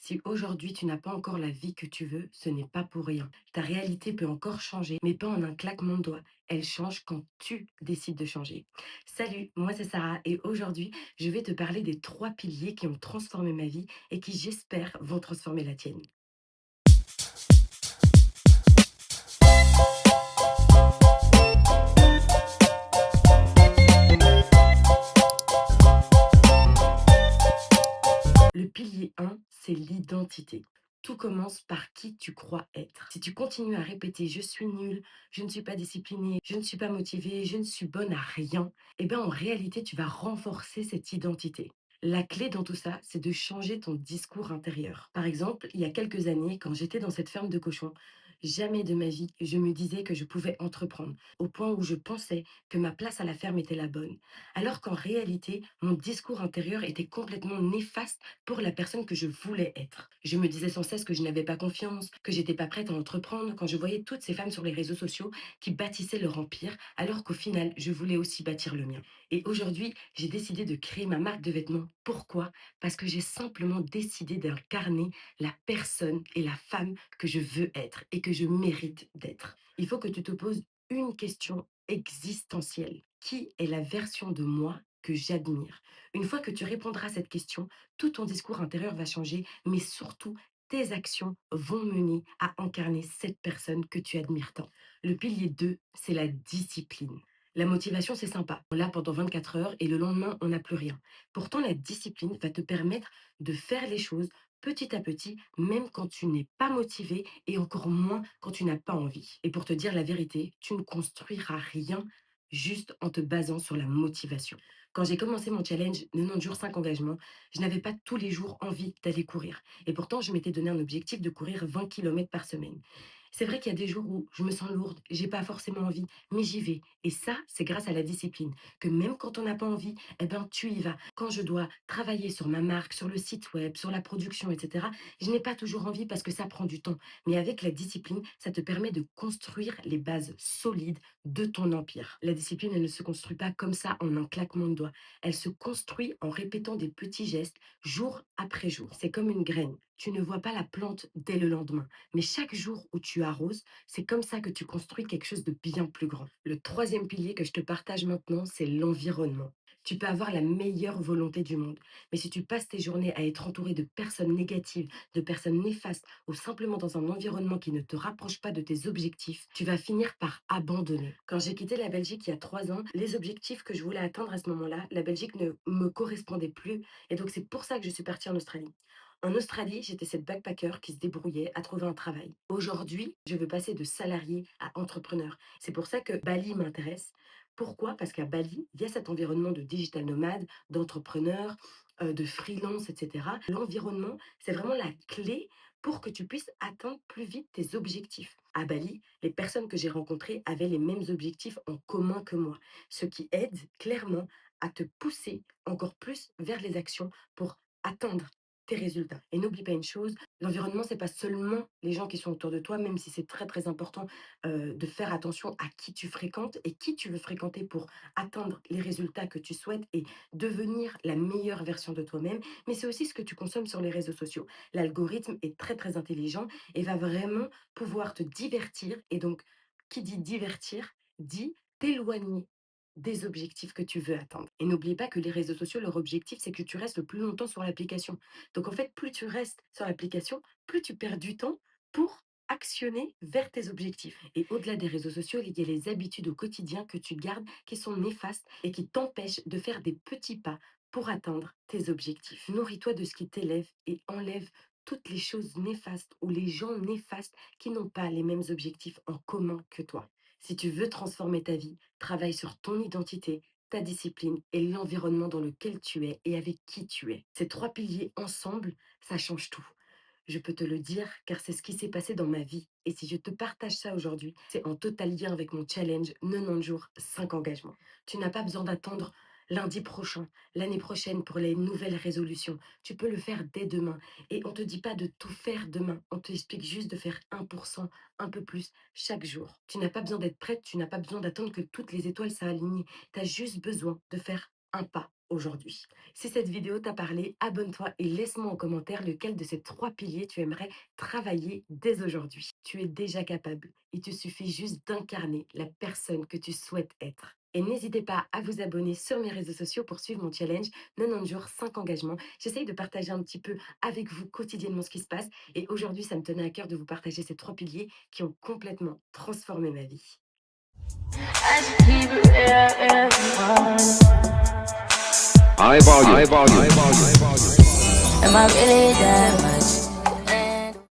Si aujourd'hui tu n'as pas encore la vie que tu veux, ce n'est pas pour rien. Ta réalité peut encore changer, mais pas en un claquement de doigts. Elle change quand tu décides de changer. Salut, moi c'est Sarah et aujourd'hui je vais te parler des trois piliers qui ont transformé ma vie et qui j'espère vont transformer la tienne. Le pilier 1, c'est l'identité. Tout commence par qui tu crois être. Si tu continues à répéter je suis nulle, je ne suis pas disciplinée, je ne suis pas motivée, je ne suis bonne à rien, eh bien en réalité tu vas renforcer cette identité. La clé dans tout ça, c'est de changer ton discours intérieur. Par exemple, il y a quelques années, quand j'étais dans cette ferme de cochons, jamais de ma vie je me disais que je pouvais entreprendre, au point où je pensais que ma place à la ferme était la bonne. Alors qu'en réalité, mon discours intérieur était complètement néfaste pour la personne que je voulais être. Je me disais sans cesse que je n'avais pas confiance, que j'étais pas prête à entreprendre quand je voyais toutes ces femmes sur les réseaux sociaux qui bâtissaient leur empire, alors qu'au final, je voulais aussi bâtir le mien. Et aujourd'hui, j'ai décidé de créer ma marque de vêtements. Pourquoi? Parce que j'ai simplement décidé d'incarner la personne et la femme que je veux être et que je mérite d'être. Il faut que tu te poses une question existentielle. Qui est la version de moi que j'admire? Une fois que tu répondras à cette question, tout ton discours intérieur va changer, mais surtout, tes actions vont mener à incarner cette personne que tu admires tant. Le pilier 2, c'est la discipline. La motivation, c'est sympa. On l'a pendant 24 heures et le lendemain, on n'a plus rien. Pourtant, la discipline va te permettre de faire les choses petit à petit, même quand tu n'es pas motivé et encore moins quand tu n'as pas envie. Et pour te dire la vérité, tu ne construiras rien juste en te basant sur la motivation. Quand j'ai commencé mon challenge 90 jours 5 engagements, je n'avais pas tous les jours envie d'aller courir. Et pourtant, je m'étais donné un objectif de courir 20 kilomètres par semaine. C'est vrai qu'il y a des jours où je me sens lourde, j'ai pas forcément envie, mais j'y vais. Et ça, c'est grâce à la discipline. Que même quand on n'a pas envie, eh ben, tu y vas. Quand je dois travailler sur ma marque, sur le site web, sur la production, etc., je n'ai pas toujours envie parce que ça prend du temps. Mais avec la discipline, ça te permet de construire les bases solides de ton empire. La discipline, elle ne se construit pas comme ça en un claquement de doigts. Elle se construit en répétant des petits gestes jour après jour. C'est comme une graine. Tu ne vois pas la plante dès le lendemain, mais chaque jour où tu arroses, c'est comme ça que tu construis quelque chose de bien plus grand. Le troisième pilier que je te partage maintenant, c'est l'environnement. Tu peux avoir la meilleure volonté du monde, mais si tu passes tes journées à être entouré de personnes négatives, de personnes néfastes, ou simplement dans un environnement qui ne te rapproche pas de tes objectifs, tu vas finir par abandonner. Quand j'ai quitté la Belgique il y a 3 ans, les objectifs que je voulais atteindre à ce moment-là, la Belgique ne me correspondait plus, et donc c'est pour ça que je suis partie en Australie. En Australie, j'étais cette backpacker qui se débrouillait à trouver un travail. Aujourd'hui, je veux passer de salarié à entrepreneur. C'est pour ça que Bali m'intéresse. Pourquoi? Parce qu'à Bali, il y a cet environnement de digital nomade, d'entrepreneurs, de freelance, etc. L'environnement, c'est vraiment la clé pour que tu puisses atteindre plus vite tes objectifs. À Bali, les personnes que j'ai rencontrées avaient les mêmes objectifs en commun que moi, ce qui aide clairement à te pousser encore plus vers les actions pour atteindre tes résultats. Et n'oublie pas une chose, l'environnement, c'est pas seulement les gens qui sont autour de toi, même si c'est très très important de faire attention à qui tu fréquentes et qui tu veux fréquenter pour atteindre les résultats que tu souhaites et devenir la meilleure version de toi-même. Mais c'est aussi ce que tu consommes sur les réseaux sociaux. L'algorithme est très très intelligent et va vraiment pouvoir te divertir. Et donc, qui dit divertir, dit t'éloigner des objectifs que tu veux atteindre. Et n'oublie pas que les réseaux sociaux, leur objectif, c'est que tu restes le plus longtemps sur l'application. Donc en fait, plus tu restes sur l'application, plus tu perds du temps pour actionner vers tes objectifs. Et au-delà des réseaux sociaux, il y a les habitudes au quotidien que tu gardes qui sont néfastes et qui t'empêchent de faire des petits pas pour atteindre tes objectifs. Nourris-toi de ce qui t'élève et enlève toutes les choses néfastes ou les gens néfastes qui n'ont pas les mêmes objectifs en commun que toi. Si tu veux transformer ta vie, travaille sur ton identité, ta discipline et l'environnement dans lequel tu es et avec qui tu es. Ces trois piliers ensemble, ça change tout. Je peux te le dire car c'est ce qui s'est passé dans ma vie. Et si je te partage ça aujourd'hui, c'est en total lien avec mon challenge 90 jours, 5 engagements. Tu n'as pas besoin d'attendre lundi prochain, l'année prochaine pour les nouvelles résolutions. Tu peux le faire dès demain. Et on ne te dit pas de tout faire demain. On t'explique juste de faire 1%, un peu plus, chaque jour. Tu n'as pas besoin d'être prête, tu n'as pas besoin d'attendre que toutes les étoiles s'alignent. Tu as juste besoin de faire un pas aujourd'hui. Si cette vidéo t'a parlé, abonne-toi et laisse-moi en commentaire lequel de ces 3 piliers tu aimerais travailler dès aujourd'hui. Tu es déjà capable. Il te suffit juste d'incarner la personne que tu souhaites être. Et n'hésitez pas à vous abonner sur mes réseaux sociaux pour suivre mon challenge 90 jours, 5 engagements. J'essaye de partager un petit peu avec vous quotidiennement ce qui se passe. Et aujourd'hui, ça me tenait à cœur de vous partager ces 3 piliers qui ont complètement transformé ma vie. High volume. Am I really there?